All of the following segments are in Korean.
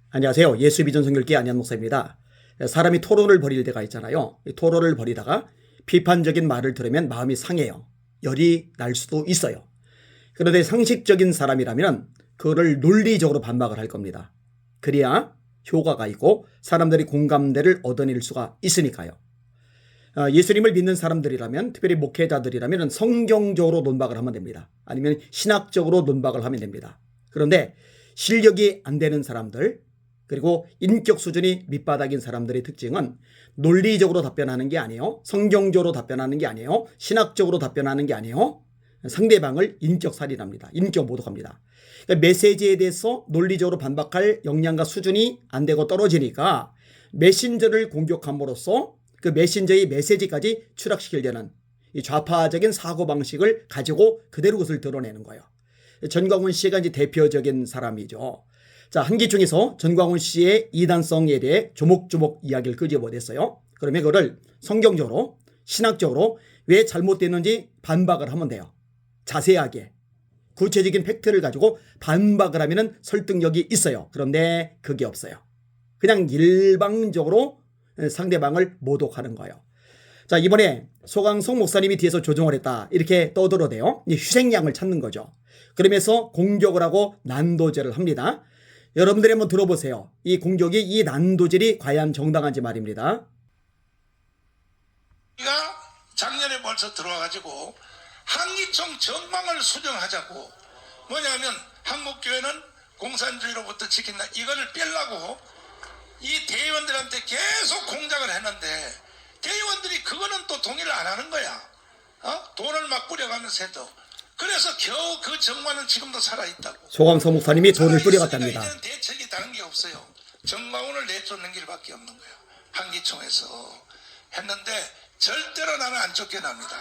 안녕하세요. 예수비전 선교교회 안현 목사입니다. 사람이 토론을 벌일 때가 있잖아요. 토론을 벌이다가 비판적인 말을 들으면 마음이 상해요. 열이 날 수도 있어요. 그런데 상식적인 사람이라면 그거를 논리적으로 반박을 할 겁니다. 그래야 효과가 있고 사람들이 공감대를 얻어낼 수가 있으니까요. 예수님을 믿는 사람들이라면, 특별히 목회자들이라면 성경적으로 논박을 하면 됩니다. 아니면 신학적으로 논박을 하면 됩니다. 그런데 실력이 안 되는 사람들, 그리고 인격 수준이 밑바닥인 사람들의 특징은 논리적으로 답변하는 게 아니에요. 성경적으로 답변하는 게 아니에요. 신학적으로 답변하는 게 아니에요. 상대방을 인격 살인합니다. 인격 모독합니다. 그러니까 메시지에 대해서 논리적으로 반박할 역량과 수준이 안 되고 떨어지니까 메신저를 공격함으로써 그 메신저의 메시지까지 추락시키려는 이 좌파적인 사고방식을 가지고 그대로 그것을 드러내는 거예요. 전광훈 씨가 이제 대표적인 사람이죠. 자, 한기중에서 전광훈 씨의 이단성에 대해 조목조목 이야기를 끄집어냈어요. 그러면 그거를 성경적으로, 신학적으로 왜 잘못됐는지 반박을 하면 돼요. 자세하게. 구체적인 팩트를 가지고 반박을 하면 설득력이 있어요. 그런데 그게 없어요. 그냥 일방적으로 상대방을 모독하는 거예요. 자, 이번에 소강성 목사님이 뒤에서 조종을 했다, 이렇게 떠들어대요. 희생양을 찾는 거죠. 그러면서 공격을 하고 난도질을 합니다. 여러분들이 한번 들어보세요. 이 공격이, 이 난도질이 과연 정당한지 말입니다. 우리가 작년에 벌써 들어와가지고 한기총 전망을 수정하자고, 뭐냐면 한국교회는 공산주의로부터 지킨다, 이거를 빼려고 이 대의원들한테 계속 공작을 했는데 대의원들이 그거는 또 동의를 안 하는 거야. 돈을 막 뿌려가면서 해도. 그래서 겨우 그 정관은 지금도 살아있다고. 소강성 목사님이 돈을 뿌려갔답니다. 이제는 대책이 다른 게 없어요. 정광훈을 내쫓는 길밖에 없는 거예요. 한기총에서 했는데 절대로 나는 안 쫓겨납니다.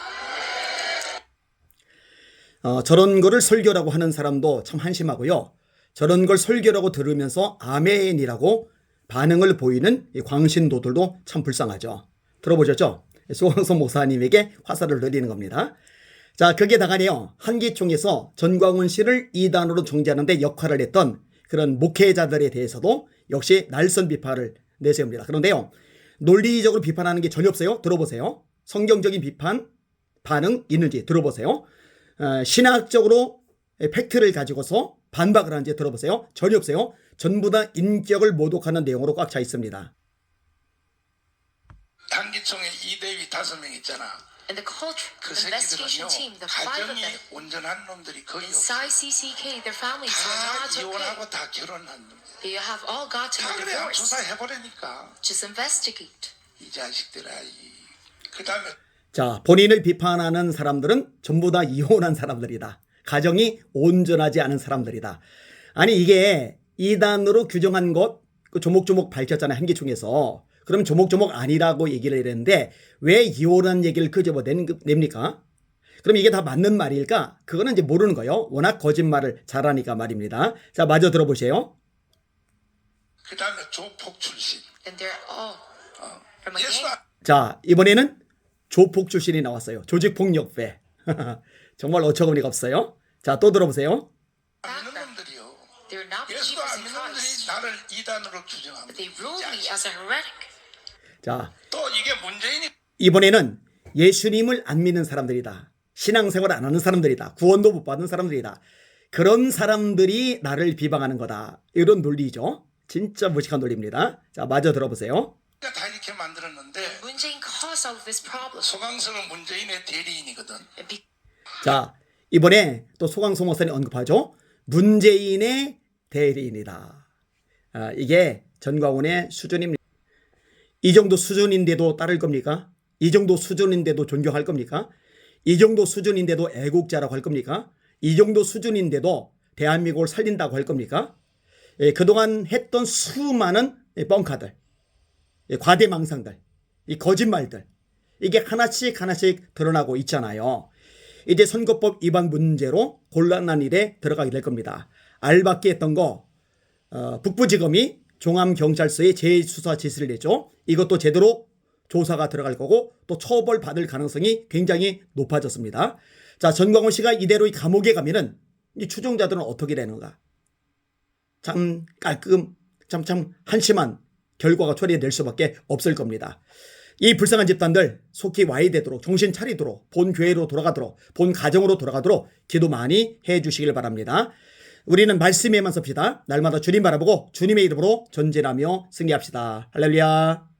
저런 거를 설교라고 하는 사람도 참 한심하고요. 저런 걸 설교라고 들으면서 아멘이라고 반응을 보이는 이 광신도들도 참 불쌍하죠. 들어보셨죠? 소강성 목사님에게 화살을 내리는 겁니다. 자, 그게 다가네요. 한기총에서 전광훈 씨를 이단으로 정죄하는 데 역할을 했던 그런 목회자들에 대해서도 역시 날선 비판을 내세웁니다. 그런데요, 논리적으로 비판하는 게 전혀 없어요. 들어보세요. 성경적인 비판, 반응 있는지 들어보세요. 신학적으로 팩트를 가지고서 반박을 하는지 들어보세요. 전혀 없어요. 전부 다 인격을 모독하는 내용으로 꽉 차 있습니다. 한기총에 이대위 5명 있잖아. And the culture 그 investigation 새끼들은요, team, the 5 of 가정이 them, 온전한 놈들이 거의 inside 없어. CCK, their families 다 are not okay. 이혼하고 다 결혼한 놈. You have all gotten 다 a 그래 divorce. 조사해보라니까. Just investigate. 이 자식들아. 그 다음에 자, 본인을 비판하는 사람들은 전부 다 이혼한 사람들이다. 가정이 온전하지 않은 사람들이다. 아니, 이게 이단으로 규정한 것, 그 조목조목 밝혔잖아요. 한기총에서. 그럼 조목조목 아니라고 얘기를 했는데 왜 이혼한 얘기를 냅니까? 그럼 이게 다 맞는 말일까? 그거는 이제 모르는 거예요. 워낙 거짓말을 잘하니까 말입니다. 자, 마저 들어보세요. 그 다음에 조폭 출신. And they're all from a 예수 gang. 자, 이번에는 조폭 출신이 나왔어요. 조직폭력배. 정말 어처구니가 없어요. 자, 또 들어보세요. 안 믿는 놈들이요. They're not 예수도 believers 안 in 믿는 놈들이 Christ. 나를 이단으로 규정합니다. But they rule me as a heretic. 자, 또 이게 문재인이 이번에는 예수님을 안 믿는 사람들이다. 신앙생활 안 하는 사람들이다. 구원도 못 받은 사람들이다. 그런 사람들이 나를 비방하는 거다. 이런 논리죠. 진짜 무식한 논리입니다. 자, 마저 들어보세요. 다 이렇게 만들었는데 Moon Jae-in caused all of this problem. 소강성은 문재인의 대리인이거든. And 자, 이번에 또 소강성 목사님 언급하죠. 문재인의 대리인이다. 이게 전광훈의 수준입니다. 이 정도 수준인데도 따를 겁니까? 이 정도 수준인데도 존경할 겁니까? 이 정도 수준인데도 애국자라고 할 겁니까? 이 정도 수준인데도 대한민국을 살린다고 할 겁니까? 그동안 했던 수많은 뻥카들, 과대망상들, 이 거짓말들, 이게 하나씩 하나씩 드러나고 있잖아요. 이제 선거법 위반 문제로 곤란한 일에 들어가게 될 겁니다. 알박기 했던 거 북부지검이 종암경찰서에 재수사 지시를 냈죠. 이것도 제대로 조사가 들어갈 거고 또 처벌받을 가능성이 굉장히 높아졌습니다. 자, 전광훈 씨가 이대로 이 감옥에 가면은 이 추종자들은 어떻게 되는가? 참 참 한심한 결과가 초래될 수밖에 없을 겁니다. 이 불쌍한 집단들 속히 와해되도록, 정신 차리도록, 본 교회로 돌아가도록, 본 가정으로 돌아가도록 기도 많이 해주시길 바랍니다. 우리는 말씀에만 섭시다. 날마다 주님 바라보고 주님의 이름으로 전진하며 승리합시다. 할렐루야.